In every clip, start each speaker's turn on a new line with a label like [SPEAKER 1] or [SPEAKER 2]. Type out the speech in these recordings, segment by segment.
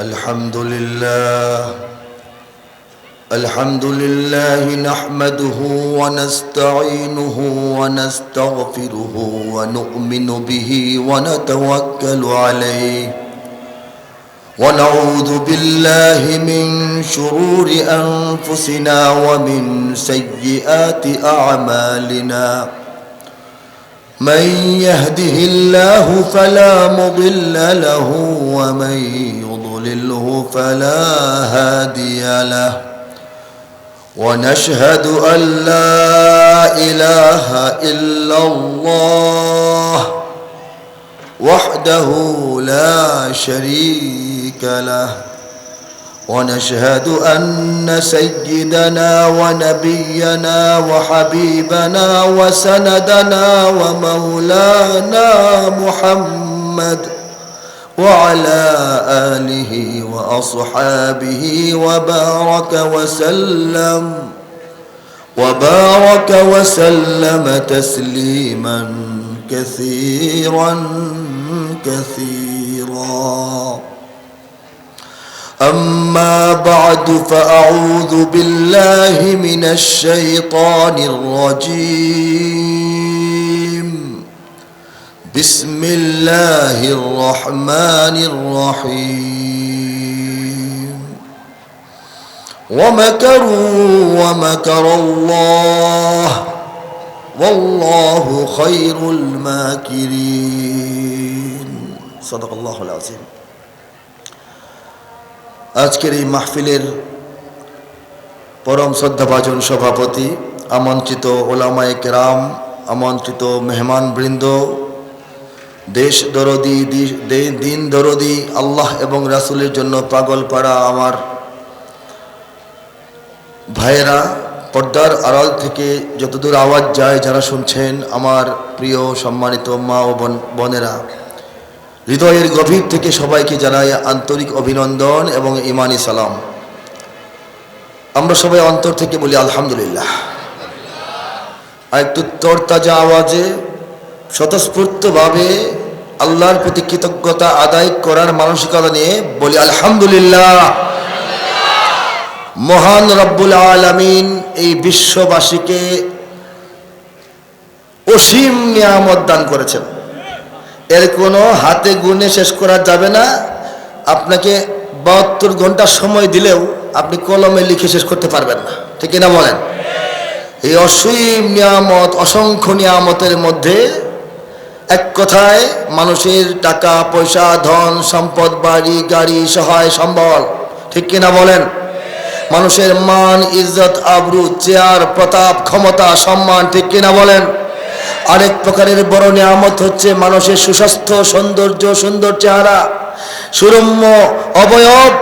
[SPEAKER 1] الحمد لله نحمده ونستعينه ونستغفره ونؤمن به ونتوكل عليه ونعوذ بالله من شرور أنفسنا ومن سيئات أعمالنا من يهده الله فلا مضل له ومن يضلله فلا هادي له ونشهد أن لا إله إلا الله وحده لا شريك له ونشهد أن سيدنا ونبينا وحبيبنا وسندنا ومولانا محمد وعلى آله وأصحابه وبارك وسلم تسليما كثيرا أما بعد فأعوذ بالله من الشيطان الرجيم بسم الله الرحمن الرحيم ومكروا ومكر الله والله خير الماكرين صدق الله العظيم আজকের এই মাহফিলের পরম শ্রদ্ধাভাজন সভাপতি, আমন্ত্রিত ওলামায়ে কেরাম, আমন্ত্রিত মেহমানবৃন্দ, দেশ দরদি, দিন দরদি, আল্লাহ এবং রাসূলের জন্য পাগল পাড়া আমার ভাইয়েরা, পর্দার আড়াল থেকে যতদূর আওয়াজ যায় যারা শুনছেন, আমার প্রিয় সম্মানিত মা ও বোনেরা, হৃদয়ের গভীর থেকে সবাইকে জানাই আন্তরিক অভিনন্দন এবং ইমানি সালাম। আমরা সবাই অন্তর থেকে বলি আলহামদুলিল্লাহ। আর একটু তরতাজা আওয়াজে স্বতঃস্ফূর্তভাবে আল্লাহর প্রতি কৃতজ্ঞতা আদায় করার মানসিকতা নিয়ে বলি আলহামদুলিল্লাহ। মহান রব্বুল আলামিন এই বিশ্ববাসীকে অসীম নিয়ামত দান করেছেন, এর কোনো হাতে গুণে শেষ করা যাবে না। আপনাকে 72 ঘন্টা সময় দিলেও আপনি কলমে লিখে শেষ করতে পারবেন না, ঠিক কিনা বলেন? এই অসীম নিয়ামত, অসংখ্য নিয়ামতের মধ্যে এক কথায় মানুষের টাকা পয়সা, ধন সম্পদ, বাড়ি গাড়ি, সহায় সম্বল, ঠিক কিনা বলেন? মানুষের মান ইজ্জত আবরু, চেয়ার প্রতাপ, ক্ষমতা, সম্মান, ঠিক কিনা বলেন? আরেক প্রকারের বড় নিয়ামত হচ্ছে মানুষের সুস্বাস্থ্য, সৌন্দর্য, সুন্দর চেহারা, সুরম্য অবয়ব,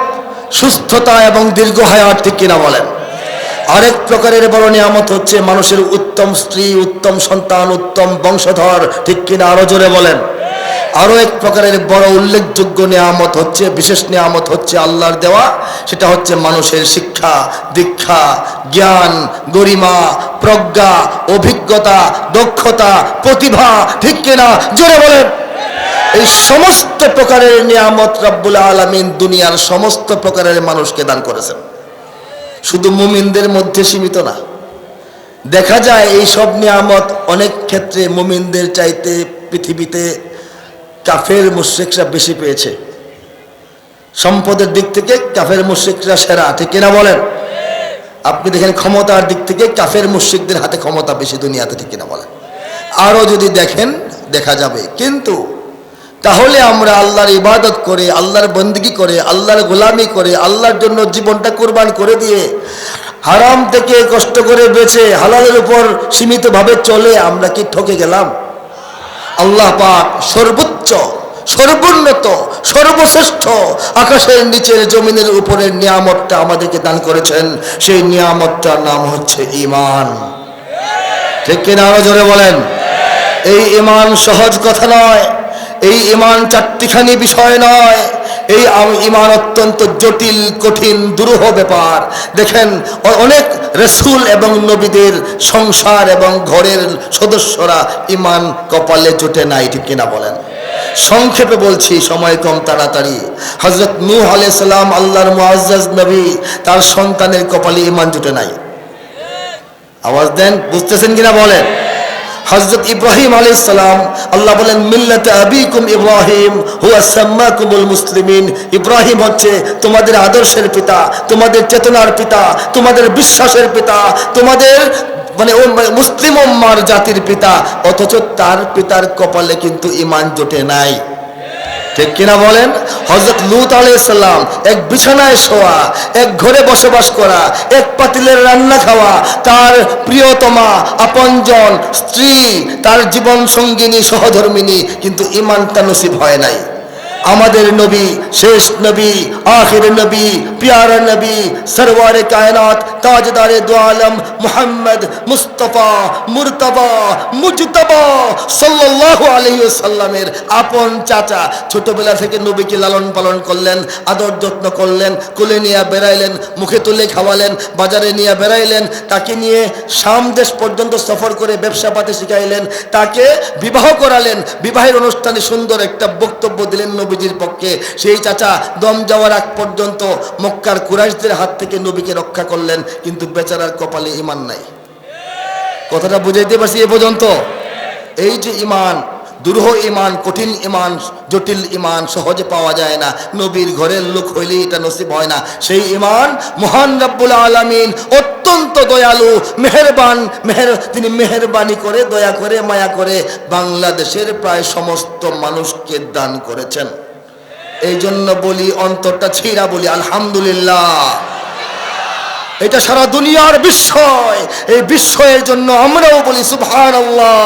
[SPEAKER 1] সুস্থতা এবং দীর্ঘ হায়াত, ঠিক কিনা বলেন? আরেক প্রকারের বড় নিয়ামত হচ্ছে মানুষের উত্তম স্ত্রী, উত্তম সন্তান, উত্তম বংশধর, ঠিক কিনা? আরো জোরে বলেন। আরো এক প্রকারের বড় উল্লেখযোগ্য নিয়ামত হচ্ছে, বিশেষ নিয়ামত হচ্ছে আল্লাহর দেওয়া, সেটা হচ্ছে মানুষের শিক্ষা, দীক্ষা, জ্ঞান, গরিমা, প্রজ্ঞা, অভিজ্ঞতা, দক্ষতা, প্রতিভা, ঠিক কিনা? জোরে বলেন। এই সমস্ত প্রকারের নিয়ামত রব্বুল আলামিন দুনিয়ার সমস্ত প্রকারের মানুষকে দান করেছেন, শুধু মুমিনদের মধ্যে সীমিত না। দেখা যায় এই সব নিয়ামত অনেক ক্ষেত্রে মুমিনদের চাইতে পৃথিবীতে কাফের মুশরিকরা বেশি পেয়েছে। সম্পদের দিক থেকে কাফের মুশরিকরা সেরা, ঠিক কিনা বলেন? আপনি দেখেন ক্ষমতার দিক থেকে কাফের মুশরিকদের হাতে ক্ষমতা বেশি দুনিয়াতে, ঠিক কিনা বলেন? আরো যদি দেখেন দেখা যাবে। কিন্তু তাহলে আমরা আল্লাহর ইবাদত করে, আল্লাহর বন্দেগী করে, আল্লাহর গোলামি করে, আল্লাহর জন্য জীবনটা কুরবান করে দিয়ে, হারাম থেকে কষ্ট করে বেঁচে হালালের উপর সীমিতভাবে চলে আমরা কি ঠকে গেলাম? আল্লাহ পাক সর্বোচ্চ, সর্বোন্নত, সর্বশ্রেষ্ঠ আকাশের নিচের জমিনের উপরের নিয়ামতটা আমাদেরকে দান করেছেন। সেই নিয়ামতটার নাম হচ্ছে ঈমান, ঠিক কিনা? আরো জোরে বলেন। এই ঈমান সহজ কথা নয়, এই ঈমান চারটিখানি বিষয় নয়, এই ঈমান অত্যন্ত জটিল, কঠিন, দুরূহ ব্যাপার। দেখেন অনেক রাসূল এবং নবীদের সংসার এবং ঘরের সদস্যরা ঈমান কপালে জোটে নাই, ঠিক কিনা বলেন? সংক্ষেপে বলছি, সময় কম, তাড়াতাড়ি। হযরত নূহ আলাইহিস সালাম, আল্লাহর মুআজ্জাজ নবী, তার সন্তানের কপালে ঈমান জুটে নাই। আওয়াজ দেন, বুঝতেছেন কিনা বলেন। হযরত ইব্রাহিম আলাইহিস সালাম, আল্লাহ বলেন মিল্লাতে আবিকুম ইব্রাহিম হুয়া সাম্মাকুমুল মুসলিমিন। ইব্রাহিম হচ্ছে তোমাদের আদর্শের পিতা, তোমাদের চেতনার পিতা, তোমাদের বিশ্বাসের পিতা, তোমাদের মানে মুসলিম উম্মার জাতির পিতা, অথচ তার পিতার কপালে কিন্তু ঈমান জোটে নাই। ঠিক কিনা বলেন। হযরত লূত আলাইহিস সালাম, এক বিছানায় শোয়া, এক ঘরে বসবাস করা, এক পাতিলের রান্না খাওয়া, তার প্রিয়তমা, আপনজন, স্ত্রী, তার জীবন সঙ্গিনী, সহধর্মিনী, কিন্তু ঈমানটা নসিব হয় নাই। আমাদের নবী, শেষ নবী, আখির নবী, প্যারা নবী, সরওয়ারে কায়নাত, তাজদারে দু আলম, মুহাম্মদ মুস্তাফা মুরতাবা মুজতাবা সাল্লাল্লাহু আলাইহি ওয়াসাল্লামের আপন চাচা, ছোটবেলা থেকে নবীকে লালন পালন করলেন, আদর যত্ন করলেন, কোলে নিয়ে বেড়াইলেন, মুখে তুলে খাওয়ালেন, বাজারে নিয়ে বেড়াইলেন, তাকে নিয়ে শাম দেশ পর্যন্ত সফর করে ব্যবসা পাতি শিখাইলেন, তাকে বিবাহ করালেন, বিবাহের অনুষ্ঠানে সুন্দর একটা বক্তব্য দিলেন নবীজির পক্ষে। সেই চাচা দম যাওয়ার আগ পর্যন্ত মক্কার কুরাইশদের হাত থেকে নবীকে রক্ষা করলেন, কিন্তু বেচারার কপালে ঈমান নাই। কথাটা বুঝাইতে পারছি এ পর্যন্ত? এই যে ঈমান, দুরূহ ঈমান, কঠিন ঈমান, জটিল ঈমান সহজে পাওয়া যায় না। নবীর ঘরের লোক হইলে এটা নসিব হয় না। সেই ঈমান মহান রব্বুল আলামিন অত্যন্ত দয়ালু, মেহেরবান, তিনি মেহেরবানি করে, দয়া করে, মায়া করে বাংলাদেশের প্রায় সমস্ত মানুষকে দান করেছেন। এই জন্য বলি, অন্তরটা ছিঁড়া বলি আলহামদুলিল্লাহ। এটা সারা দুনিয়ার বিস্ময়। এই বিস্ময়ের জন্য আমরাও বলি সুবহানাল্লাহ।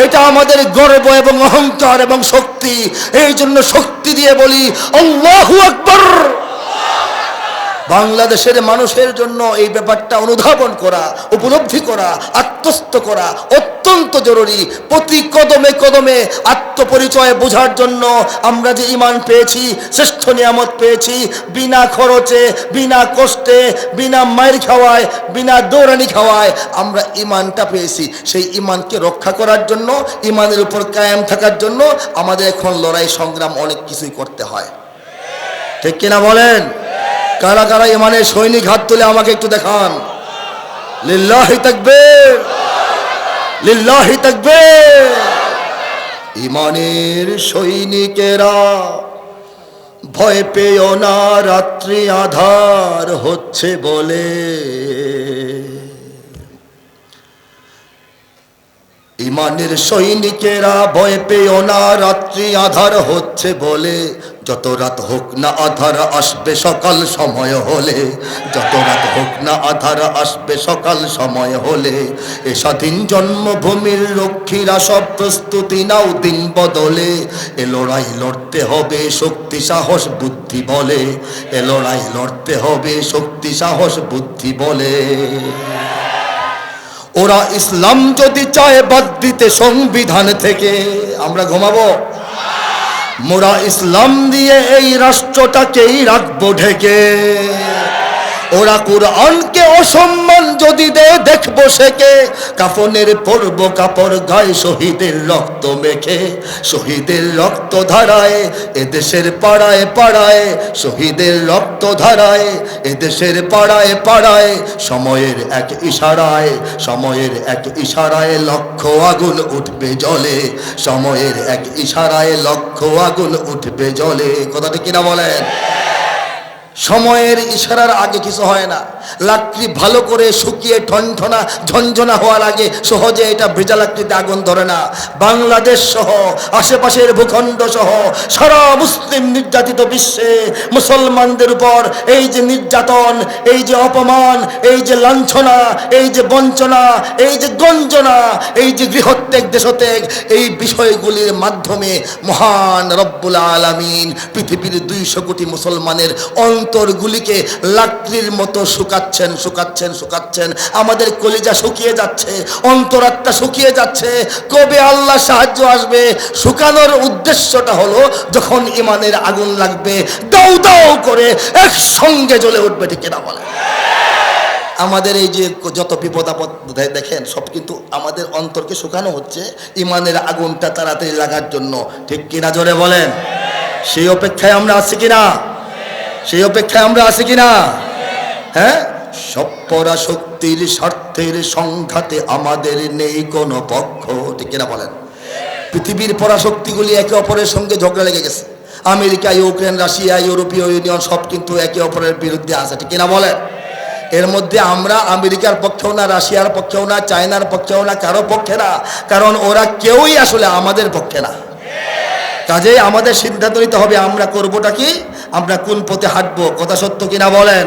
[SPEAKER 1] এটা আমাদের গর্ব এবং অহংকার এবং শক্তি। এই জন্য শক্তি দিয়ে বলি আল্লাহু আকবার। বাংলাদেশের মানুষের জন্য এই ব্যাপারটা অনুধাবন করা, উপলব্ধি করা, আত্মস্থ করা অত্যন্ত জরুরি। প্রতি কদমে কদমে আত্মপরিচয় বোঝার জন্য আমরা যে ঈমান পেয়েছি, শ্রেষ্ঠ নিয়ামত পেয়েছি, বিনা খরচে, বিনা কষ্টে, বিনা মায়ের খাওয়ায়, বিনা দৌড়ানি খাওয়ায় আমরা ঈমানটা পেয়েছি। সেই ঈমানকে রক্ষা করার জন্য, ঈমানের উপর কায়েম থাকার জন্য আমাদের এখন লড়াই সংগ্রাম অনেক কিছুই করতে হয়। ঠিক কিনা বলেন? কারা কারা ঈমানের সৈনিক হাত তুলে আমাকে একটু দেখান। লিল্লাহি তাকবীর, লিল্লাহি তাকবীর। ঈমানের সৈনিকেরা ভয় পেও না, রাত্রি আধার হচ্ছে বলে। ঈমানের সৈনিকেরা ভয় পেও না, রাত্রি আধার হচ্ছে বলে। যত রাত হোক না আধার আসবে সকাল সময় হলে, যত রাত হোক না আধার আসবে সকাল সময় হলে। এ স্বাধীন জন্মভূমির রক্ষীরা সব প্রস্তুতি নাও দিন বদলে। এ লড়াই লড়তে হবে শক্তি সাহস বুদ্ধি বলে, এ লড়াই লড়তে হবে শক্তি সাহস বুদ্ধি বলে। ওরা ইসলাম যদি চায় বাদ দিতে সংবিধান থেকে, আমরা ঘুমাবো? মোরা ইসলাম দিয়ে এই রাষ্ট্রটাকেই রাখবো ঢেকে। ওরা কুরআনকে অসম্মান যদি দেয় দেখবো সেকে। কাফনের পরব কাপড় গায়ে শহীদের রক্ত মেখে, শহীদের রক্ত ধারায় এদেশের পাড়ায় পাড়ায়, শহীদের রক্ত ধারায় এদেশের পাড়ায় পাড়ায়। সময়ের এক ইশারায়, সময়ের এক ইশারায় লক্ষ আগুন উঠবে জ্বলে, সময়ের এক ইশারায় লক্ষ আগুন উঠবে জ্বলে। কথাটা কিনা বলেন? সময়ের ইশারার আগে কিছু হয় না। লাকড়ি ভালো করে শুকিয়ে ঠনঠনা ঝনঝনা হওয়ার আগে সহজে এটা ভেজা লাকড়িতে আগুন ধরে না। বাংলাদেশ সহ আশেপাশের ভূখণ্ড সহ সারা মুসলিম নির্যাতিত বিশ্বে মুসলমানদের উপর এই যে নির্যাতন, এই যে অপমান, এই যে লাঞ্ছনা, এই যে বঞ্চনা, এই যে গঞ্জনা, এই যে গৃহত্যাগ দেশত্যাগ, এই বিষয়গুলির মাধ্যমে মহান রব্বুল আলামিন পৃথিবীর 200 কোটি মুসলমানের অন্তরগুলিকে লাকড়ির মতো শুকাচ্ছেন শুকাচ্ছেন শুকাচ্ছেন। আমাদের কলিজা শুকিয়ে যাচ্ছে, অন্তরাত্মা শুকিয়ে যাচ্ছে। কবে আল্লাহ সাহায্য আসবে? শুকানোর উদ্দেশ্যটা হলো যখন ঈমানের আগুন লাগবে দাউ দাউ করে একসঙ্গে জ্বলে উঠবে। ঠিক না বলে? আমাদের এই যে যত বিপদ আপদ দেখেন সব কিন্তু আমাদের অন্তরকে শুকানো হচ্ছে ইমানের আগুনটা তাড়াতাড়ি লাগার জন্য, ঠিক কিনা জোরে বলেন? সেই অপেক্ষায় আমরা আছি কিনা? সেই অপেক্ষায় আমরা আছি কিনা? হ্যাঁ, সব পরাশক্তির স্বার্থের সংঘাতে আমাদের নেই কোনো পক্ষ, ঠিক কিনা বলেন? পৃথিবীর পরাশক্তিগুলি একে অপরের সঙ্গে ঝগড়া লেগে গেছে। আমেরিকা, ইউক্রেন, রাশিয়া, ইউরোপীয় ইউনিয়ন সব কিন্তু একে অপরের বিরুদ্ধে আছে, ঠিক কিনা বলেন? এর মধ্যে আমরা আমেরিকার পক্ষেও না, রাশিয়ার পক্ষেও না, চায়নার পক্ষেও না, কারো পক্ষে না, কারণ ওরা কেউই আসলে আমাদের পক্ষে না। কাজেই আমাদের সিদ্ধান্ত নিতে হবে আমরা করবোটা কি, আমরা কোন পথে হাঁটবো। কথা সত্য কিনা বলেন?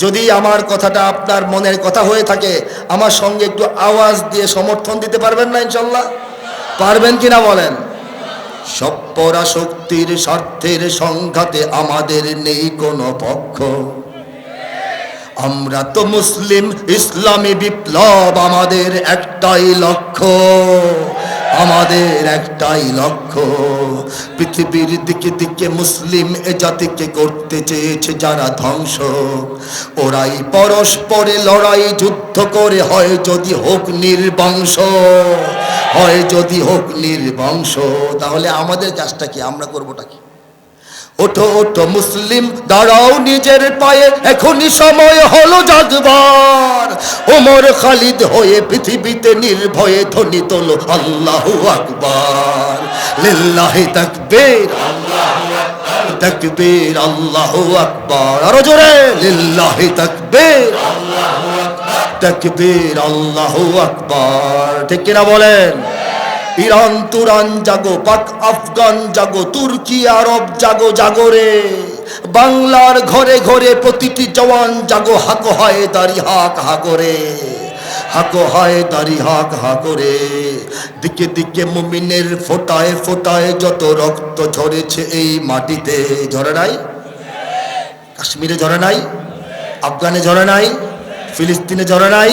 [SPEAKER 1] যদি আমার কথাটা আপনার মনের কথা হয়ে থাকে আমার সঙ্গে একটু আওয়াজ দিয়ে সমর্থন দিতে পারবেন না ইনশাল্লাহ? পারবেন কিনা বলেন? সব পরাশক্তির স্বার্থের সংঘাতে আমাদের নেই কোনো পক্ষ, আমরা তো মুসলিম, ইসলামী বিপ্লব আমাদের একটাই লক্ষ্য, আমাদের একটাই লক্ষ্য। পৃথিবীর দিকে দিকে মুসলিম এ জাতিকে করতে চেয়েছে যারা ধ্বংস, ওরাই পরস্পরে লড়াই যুদ্ধ করে হয় যদি হোক নির্বংশ, হয় যদি হোক নির্বংশ। তাহলে আমাদের কাজটা কি, আমরা করবোটা কি? ওঠো ওঠো মুসলিম, দাঁড়াও নিজের পায়ে, এখনই সময় হলো জাগবার। ওমর খালিদ হয়ে পৃথিবীতে নির্ভয়ে ধ্বনি তোলো আল্লাহু আকবার, লিল্লাহি তাকবীর, তাকবীর, আল্লাহু আকবার। আরো জোরে, লিল্লাহি তাকবীর, তাকবীর, আল্লাহু আকবার। ঠিক কিনা বলেন? ইরান তুরান জাগো, পাক আফগান জাগো, তুর্কি আরব জাগো, জাগরে বাংলার ঘরে ঘরে প্রতিটি জওয়ান জাগো, হাকো হয় দাড়ি হাক হাকরে, হাকো হয় দাড়ি হাক হাকরে। দিকে দিকে মুমিনের ফোটায় ফোটায় যত রক্ত ঝরেছে এই মাটিতে, ঝরে নাই? কাশ্মীরে ঝরে নাই? আফগানে ঝরে নাই? ফিলিস্তিনে ঝরে নাই?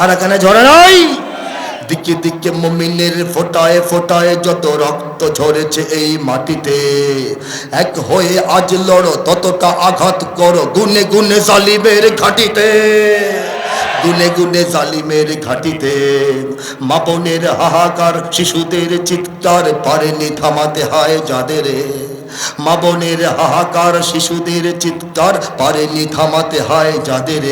[SPEAKER 1] আরাকানে ঝরে নাই? দিকে দিকে মুমিনের ফোটায় ফোটায় যত রক্ত ঝরেছে এই মাটিতে, এক হয়ে আজ লড়ো, ততটা আঘাত করো গুনে গুনে জালিমের ঘাটিতে, গুনে গুনে জালিমের ঘাটিতে। মা বোনের হাহাকার, শিশুদের চিৎকার পারেনি থামাতে হয় যাদের, মা বোনের হাহাকার, শিশুদের চিৎকার পারেনি থামাতে হয় যাদের।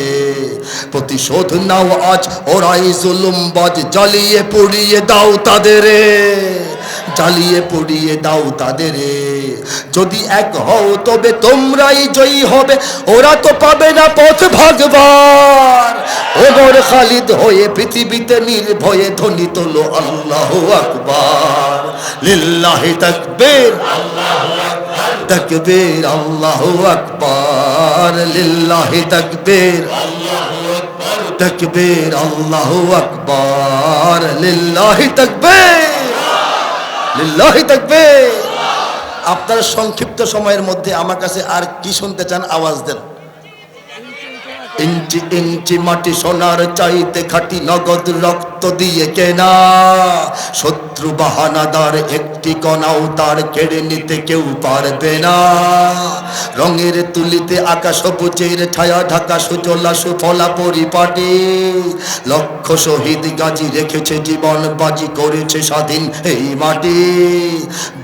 [SPEAKER 1] প্রতিশোধ নাও আজ, ওরাই জুলুমবাজ, জ্বালিয়ে পুড়িয়ে দাও তাদের, জ্বালিয়ে পুড়িয়ে দাও তাদের। যদি এক হও তবে তোমরাই জয়ী হবে, ওরা তো পাবে না পথ ভাগবার। ওমর খালিদ হয়ে পৃথিবীতে নির্ভয়ে ধ্বনি তোলো আল্লাহু আকবার, লিল্লাহি তাকবীর, তাকবীর, আল্লাহু আকবার, লিল্লাহি তাকবীর, তাকবীর, আল্লাহু আকবার, লিল্লাহি তাকবীর, লিল্লাহি তাকবীর। আপনারা সংক্ষিপ্ত সময়ের মধ্যে আমার কাছে আর কি শুনতে চান আওয়াজ দেন। ইঞ্চি ইঞ্চি মাটি সোনার চাইতে খাঁটি, নগদ রক্ত দিয়ে কেনা, শত্রু বাহানাদার একটি কণাও তার কেড়ে নিতে কেউ পারবে না। রঙের তুলিতে আকাশ সবুজের ছায়া ঢাকা, সুজলা সুফলা পরিপাটি, লক্ষ শহীদ গাজী রেখেছে জীবন বাজি, করেছে স্বাধীন এই মাটি।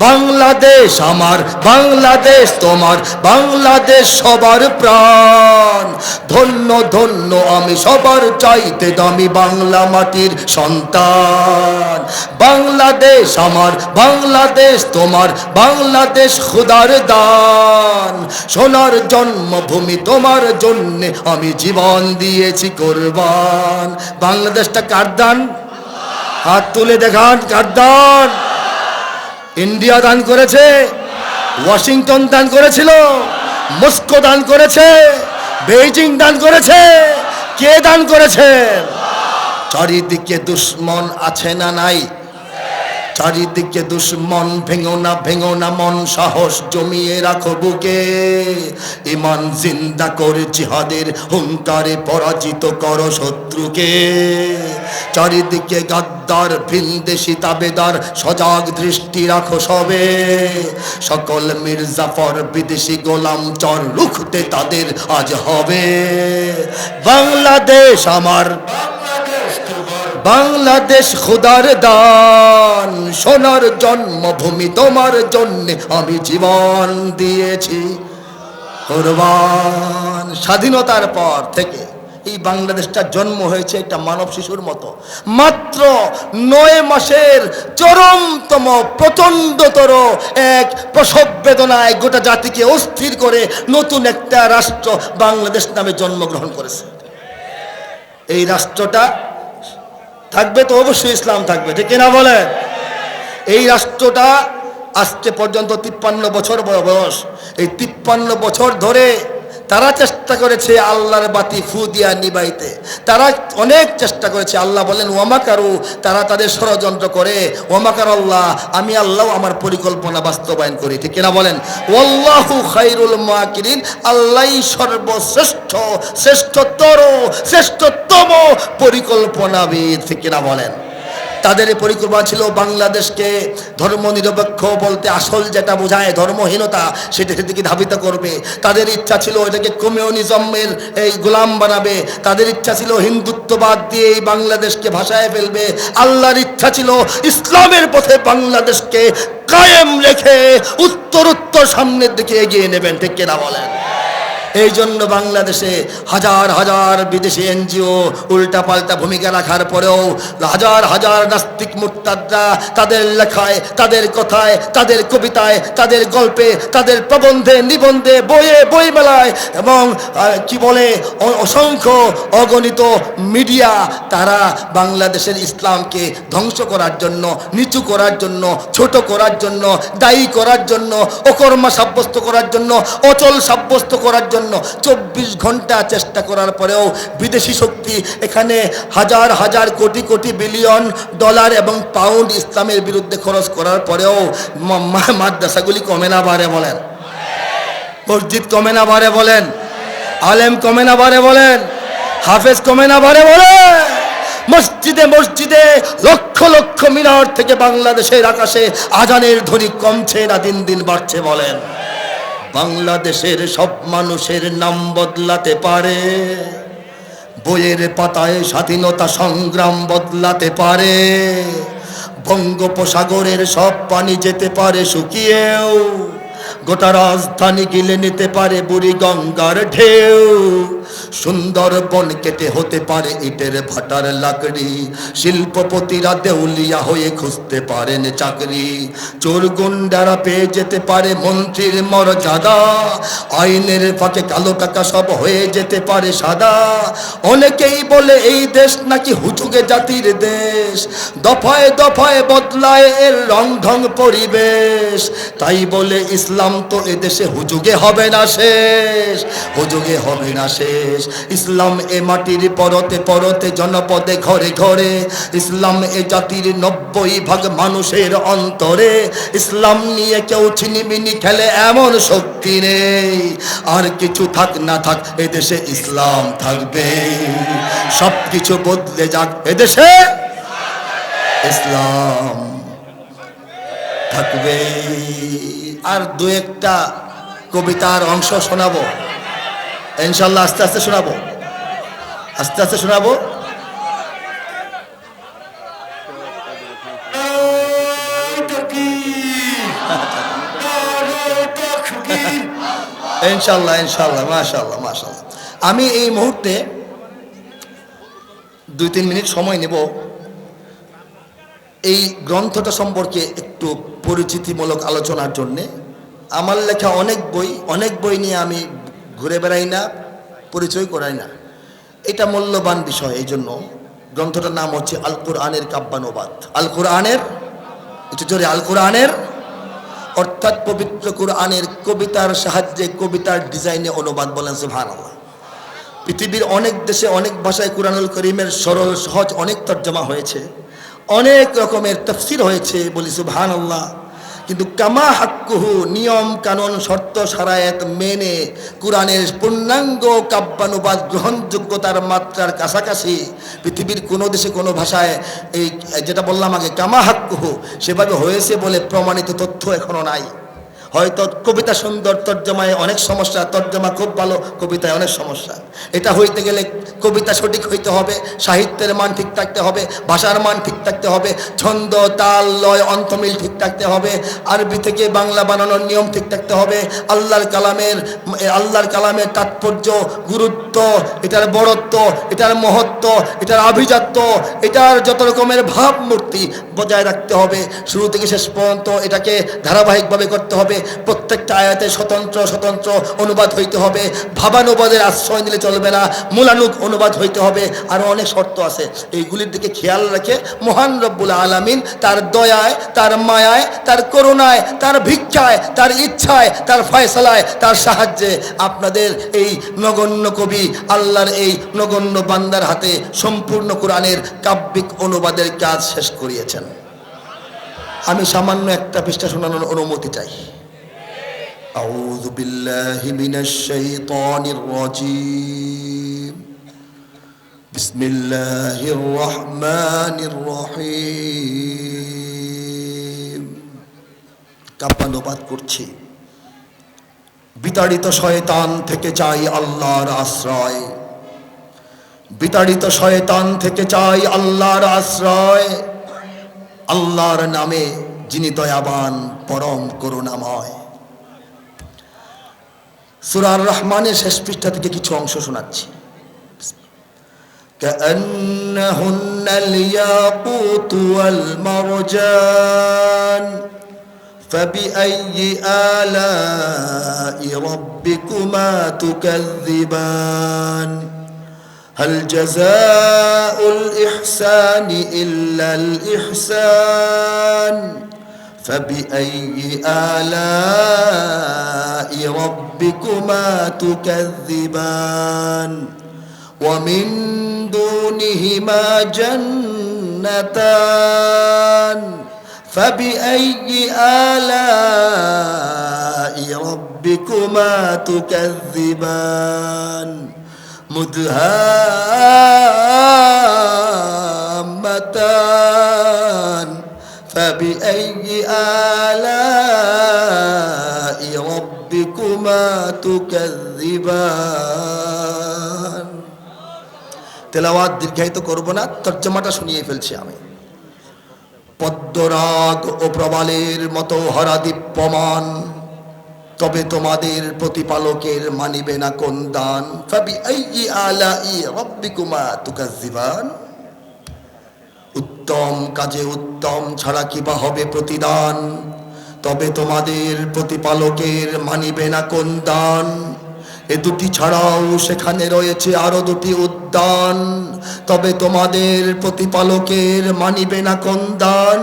[SPEAKER 1] বাংলাদেশ আমার, বাংলাদেশ তোমার, বাংলাদেশ সবার প্রাণ। ধন্য ধন্য আমি সবার চাইতে দামি বাংলা মাটির সন্তান। বাংলাদেশ আমার, বাংলাদেশ তোমার, বাংলাদেশ খোদার দান। সোনার জন্মভূমি তোমার জন্যে আমি জীবন দিয়েছি কোরবান। বাংলাদেশটা কার দান? হাত তুলে দেখান, কার দান? ইন্ডিয়া দান করেছে, ওয়াশিংটন দান করেছিল, মস্কো দান করেছে, বেইজিং দান করেছে, কে দান করেছে? চারিদিকে দুশ্মন আছে না নাই? চারিদিকে দুশ্মন, ভেঙো না মন, সাহস জমিয়ে রাখো বুকে, ইমান জিন্দা করে জিহাদের হুঙ্কারে পরাজিত করো শত্রুকে। চারিদিকে গাদ্দার ভিনদেশি তাবেদার, সজাগ দৃষ্টি রাখো সবে, সকল মির্জাফর বিদেশি গোলাম চর, রুখতে তাদের আজ হবে। বাংলাদেশ আমার, বাংলাদেশ খোদার দান, সোনার জন্মভূমি তোমার জন্যে আমি জীবন দিয়েছি কুরবান। স্বাধীনতার পর থেকে এই বাংলাদেশটা জন্ম হয়েছে একটা মানব শিশুর মতো। মাত্র 9 মাসের চরমতম প্রচণ্ডতর এক প্রসব বেদনায় গোটা জাতিকে অস্থির করে নতুন একটা রাষ্ট্র বাংলাদেশ নামে জন্মগ্রহণ করেছে। এই রাষ্ট্রটা থাকবে তো অবশ্যই ইসলাম থাকবে, ঠিক কিনা বলেন? এই রাষ্ট্রটা আজকে পর্যন্ত 53 বছর বয়স। এই 53 বছর ধরে তারা চেষ্টা করেছে আল্লাহর বাতি ফু দিয়া নিবাইতে, তারা অনেক চেষ্টা করেছে। আল্লাহ বলেন ওয়ামাকারু, তারা তাদের ষড়যন্ত্র করে, ওয়ামাকার আল্লাহ, আমি আল্লাহ আমার পরিকল্পনা বাস্তবায়ন করি, ঠিক কিনা বলেন? ওয়াল্লাহু খায়রুল মাকিরিন, আল্লাহই সর্বশ্রেষ্ঠ, শ্রেষ্ঠতর, শ্রেষ্ঠতম পরিকল্পনাবিদ, ঠিক কিনা বলেন? তাদের পরিকল্পনা ছিল বাংলাদেশকে ধর্মনিরপেক্ষ বলতে আসল যেটা বোঝায় ধর্মহীনতা, সেদিকে ধাবিত করবে। তাদের ইচ্ছা ছিল এটাকে কমিউনিজমের এই গোলাম বানাবে। তাদের ইচ্ছা ছিল হিন্দুত্ববাদ দিয়ে এই বাংলাদেশকে ভাসায় ফেলবে। আল্লাহর ইচ্ছা ছিল ইসলামের পথে বাংলাদেশকে কায়েম রেখে উত্তরোত্তর সামনের দিকে এগিয়ে নেবেন, ঠিক কিনা বলেন? এই জন্য বাংলাদেশে হাজার হাজার বিদেশি এনজিও উল্টাপাল্টা ভূমিকা রাখার পরেও হাজার হাজার নাস্তিক মুরতাদরা তাদের লেখায়, তাদের কথায়, তাদের কবিতায়, তাদের গল্পে, তাদের প্রবন্ধে, নিবন্ধে, বইয়ে, বইমেলায় এবং কি বলে অসংখ্য অগণিত মিডিয়া, তারা বাংলাদেশের ইসলামকে ধ্বংস করার জন্য, নিচু করার জন্য, ছোট করার জন্য, দায়ী করার জন্য, অকর্মা সাব্যস্ত করার জন্য, অচল সাব্যস্ত করার জন্য 24 ঘন্টা চেষ্টা করার পরেও বিদেশি শক্তি এখানে হাজার হাজার কোটি কোটি বিলিয়ন ডলার এবং পাউন্ড ইসলামের বিরুদ্ধে খরচ করার পরেও মাদ্রাসাগুলি কমে না বাড়ে বলেন? মসজিদ কমে না বাড়ে বলেন? আলেম কমে না বাড়ে বলেন? হাফেজ কমে না বাড়ে বলেন? মসজিদে মসজিদে লক্ষ লক্ষ মিনার থেকে বাংলাদেশের আকাশে আজানের ধ্বনি কমছে না, দিন দিন বাড়ছে বলেন? বাংলাদেশের সব মানুষের নাম বদলাতে পারে, বইয়ের পাতায় স্বাধীনতা সংগ্রাম বদলাতে পারে, বঙ্গোপসাগরের সব পানি যেতে পারে শুকিয়েও, গোটা রাজধানী গিলে নিতে পারে বুড়ি গঙ্গার ঢেউ, সুন্দরবন কেটে হতে পারে ইটের ভাটার লাকড়ি, শিল্পপতিরা দেউলিয়া হয়ে খুঁজতে পারেন চাকরি, চোর গুন্ডারা পেয়ে যেতে পারে মন্ত্রীর মর্যাদা, আইনের ফাঁকে কালো টাকা সব হয়ে যেতে পারে সাদা। অনেকেই বলে এই দেশ নাকি হুজুগে জাতির দেশ, দফায় দফায় বদলায় এর রং ঢং পরিবেশ, তাই বলে ইসলাম তো এদেশে হুজুগে হবে না শেষ, হুজুগে হবে না শেষ। ইসলাম এ মাটির পরতে পরতে জনপদে ঘরে ঘরে, ইসলাম এ জাতির 90% মানুষের অন্তরে, ইসলাম নিয়ে কেউ ছিনিমিনি খেলে এমন শক্তি নেই, আর কিছু থাক না থাক এদেশে ইসলাম থাকবে, সব কিছু বদলে যাক এদেশে ইসলাম থাকবে। আর দু একটা কবিতার অংশ শোনাবো ইনশাল্লাহ, আস্তে আস্তে শোনাবো, আস্তে আস্তে শোনাবো। ইনশাল্লাহ ইনশাল্লাহ, মাশাআল্লাহ মাশাআল্লাহ। আমি এই মুহূর্তে 2-3 মিনিট সময় নেব এই গ্রন্থটা সম্পর্কে একটু পরিচিতিমূলক আলোচনার জন্যে। আমার লেখা অনেক বই নিয়ে আমি ঘুরে বেড়াই না, পরিচয় করাই না, এটা মূল্যবান বিষয়। এই জন্য গ্রন্থটার নাম হচ্ছে আল কোরআনের কাব্যানুবাদ। আল কোরআনের, একটু জোরে, আল কোরআনের, অর্থাৎ পবিত্র কোরআনের কবিতার সাহায্যে, কবিতার ডিজাইনে অনুবাদ। বলেন সুবহানাল্লাহ। পৃথিবীর অনেক দেশে অনেক ভাষায় কোরআনুল করিমের সরল সহজ অনেক তর্জমা হয়েছে, অনেক রকমের তাফসীর হয়েছে, বলি সুবহানাল্লাহ। কিন্তু কামা হাক্কুহু, নিয়ম কানুন শর্ত শারায়াত মেনে কোরআনের পূর্ণাঙ্গ কাব্যানুবাদ গ্রহণযোগ্যতার মাত্রার কাছাকাছি পৃথিবীর কোনো দেশে কোনো ভাষায় এই যেটা বললাম আগে কামা হাক্কুহু সেভাবে হয়েছে বলে প্রমাণিত তথ্য এখনো নাই। হয়তো কবিতা সুন্দর, তর্জমায় অনেক সমস্যা, তর্জমা খুব ভালো, কবিতায় অনেক সমস্যা। এটা হইতে গেলে কবিতা সঠিক হইতে হবে, সাহিত্যের মান ঠিক থাকতে হবে, ভাষার মান ঠিক থাকতে হবে, ছন্দ তাল লয় অন্তমিল ঠিক থাকতে হবে, আরবি থেকে বাংলা বানানোর নিয়ম ঠিক থাকতে হবে, আল্লাহর কালামের তাৎপর্য, গুরুত্ব, এটার বড়ত্ব, এটার মহত্ব, এটার আভিজাত্য, এটার যত রকমের ভাবমূর্তি বজায় রাখতে হবে। শুরু থেকে শেষ পর্যন্ত এটাকে ধারাবাহিকভাবে করতে হবে। প্রত্যেকটা আয়াতে স্বতন্ত্র স্বতন্ত্র অনুবাদ হইতে হবে, ভাবানুবাদের আশ্রয় নিলে চলবে না, মূলানুগ অনুবাদ হইতে হবে। আরও অনেক শর্ত আছে, এইগুলির দিকে খেয়াল রেখে মহান রব্বুল আলামিন তার দয়ায়, তার মায়ায়, তার করুণায়, তার ভিক্ষায়, তার ইচ্ছায়, তার ফয়সালায়, তার সাহায্যে আপনাদের এই নগণ্য কবি আল্লাহর এই নগণ্য বান্দার হাতে সম্পূর্ণ কোরআনের কাব্যিক অনুবাদের কাজ শেষ করিয়েছেন। আমি সামান্য একটা পৃষ্ঠা শোনানোর অনুমতি চাই। আউযু বিল্লাহি মিনাশ শাইতানির রাজীম। বিসমিল্লাহির রহমানির রহিম। কাব্যানুবাদ করছি। বিতাড়িত শয়তান থেকে চাই আল্লাহর আশ্রয়, বিতাড়িত শয়তান থেকে চাই আল্লাহর আশ্রয়, আল্লাহর নামে যিনি দয়াবান পরম করুণাময়। সূরা আর রহমানের শেষ পৃষ্ঠা থেকে কিছু অংশ শোনাচ্ছি। কাআন্নাহুন্নাল ইয়াকুতু ওয়াল মারজান ফাবিআইয়ি আলাই রাব্বিকুমা তুকাযযিবান هل جزاء الإحسان إلا الإحسان فبأي آلاء ربكما تكذبان ومن دونهما جنتان فبأي آلاء ربكما تكذبان مدهامتان فبأي آلاء ربكما تكذبان। তেলাওয়াত দীর্ঘায়িত করব না, তর্জমাটা শুনিয়ে ফেলছি আমি। পদ্মরাগ ও প্রবালের মতো হরা দীপ্যমান, তবে তোমাদের প্রতিপালকের মানিবে না কোন দান। ফাবিআইয়ি আলাই রাব্বিকুমা তুকাযযিবান। উত্তম কাজে উত্তম ছাড়া কি বা হবে প্রতিদান, তবে তোমাদের প্রতিপালকের মানিবে না কোন দান। এ দুটি ছাড়াও সেখানে রয়েছে আরো দুটি উদ্যান, তবে তোমাদের প্রতিপালকের মানিবে না কোন দান।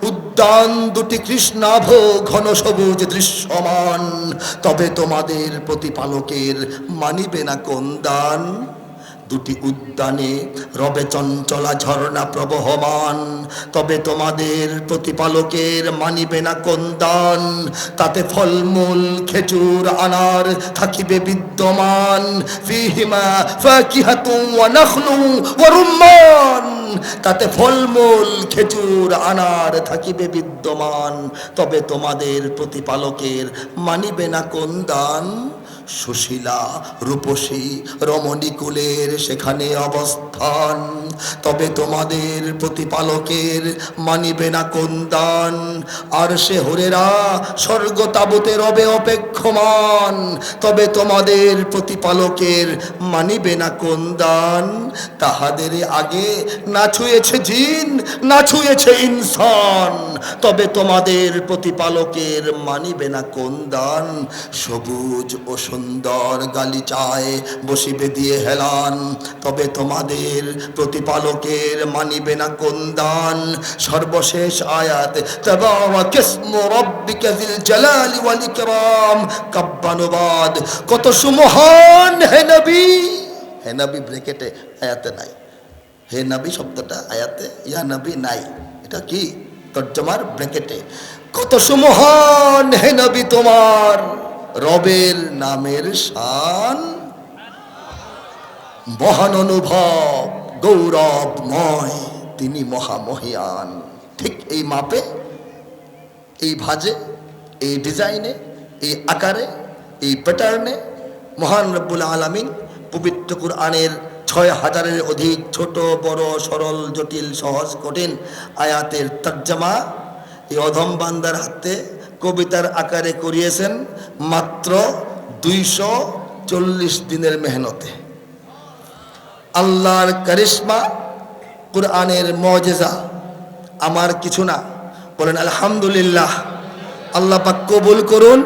[SPEAKER 1] উদ্যান দুটি কৃষ্ণাভ ঘন সবুজ দৃশ্যমান, তবে তোমাদের প্রতিপালকের মানিবে না কোন দান। দুটি উদ্যানে রবে চঞ্চলা ঝর্ণা প্রবহমান, তবে তোমাদের প্রতিপালকের মানিবে না কোন দান। তাতে ফলমূল খেজুর আনার থাকিবে বিদ্যমান, ফিহিমা ফাকিহাতুন ওয়া নাখলুন ওয়া রুম্মান। তাতে ফলমূল খেজুর আনার থাকিবে বিদ্যমান, তবে তোমাদের প্রতিপালকের মানিবে না কোন দান। সুশীলা রূপসী রমণীকুলের সেখানে অবস্থান, তবে তোমাদের প্রতিপালকের মানিবে না কোন দান। আর সে হরেরা স্বর্গ তাবুতে রবে অপেক্ষমান, তবে তোমাদের প্রতিপালকের মানিবে না কোন দান। তাহাদের আগে না ছুঁয়েছে জিন, না ছুঁয়েছে ইনসান, তবে তোমাদের প্রতিপালকের মানিবে না কোন দান। সবুজ ও সুন্দর গালিচায় বসিবে দিয়ে হেলান, তবে তোমাদের প্রতিপালকের মানিবে না কোন দান। সর্বশেষ আয়াত তাবারাকাসমু রাব্বিকা যিল জালালি ওয়াল ইকরাম। কাব্যানুবাদ কত সুমহান হে নবী, হে নবী ব্রেকেটে আয়াতে নাই, হে নবী শব্দটা আয়াতে ইয়া নবী নাই, এটা কি তর্জমার ব্র্যাকেটে। কত সুমহান হে নবী তোমার রবের নামের শান, মহান অনুভব গৌরবময় তিনি মহামহিয়ান। ঠিক এই মাপে, এই ভাজে, এই ডিজাইনে, এই আকারে, এই প্যাটার্নে মহান রব্বুল আলামিন পবিত্র কুরআনের ৬,০০০-এর অধিক ছোট বড় সরল জটিল সহজ কঠিন আয়াতের তর্জমা এই অধম বান্দার হাতে কবিতার আকারে করিয়েছেন মাত্র ২৪০ দিনের মেহনতে। আল্লাহর কারিশমা, কুরআনের মুজিজা, আমার কিছু না। বলেন আলহামদুলিল্লাহ। আল্লাহ পাক কবুল করুন।